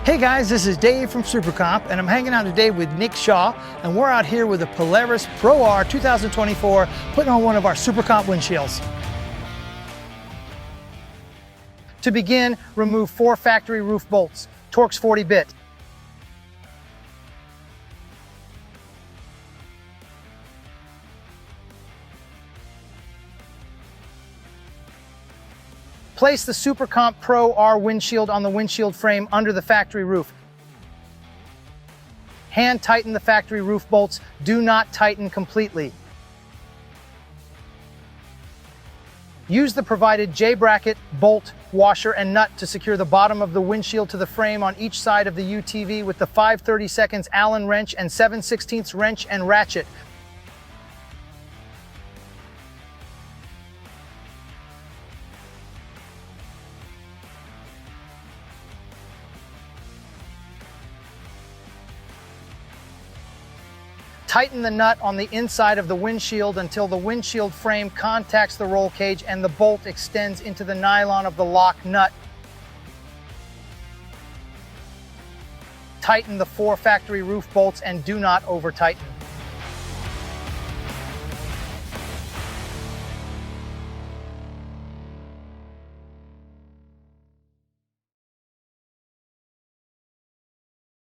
Hey guys, this is Dave from SuperComp, and I'm hanging out today with Nick Shaw, and we're out here with a Polaris Pro R 2024, putting on one of our SuperComp windshields. To begin, remove 4 factory roof bolts. Torx 40-bit. Place the SuperComp Pro R windshield on the windshield frame under the factory roof. Hand tighten the factory roof bolts. Do not tighten completely. Use the provided J-bracket, bolt, washer, and nut to secure the bottom of the windshield to the frame on each side of the UTV with the 5/32 Allen wrench and 7/16 wrench and ratchet. Tighten the nut on the inside of the windshield until the windshield frame contacts the roll cage and the bolt extends into the nylon of the lock nut. Tighten the 4 factory roof bolts and do not over-tighten.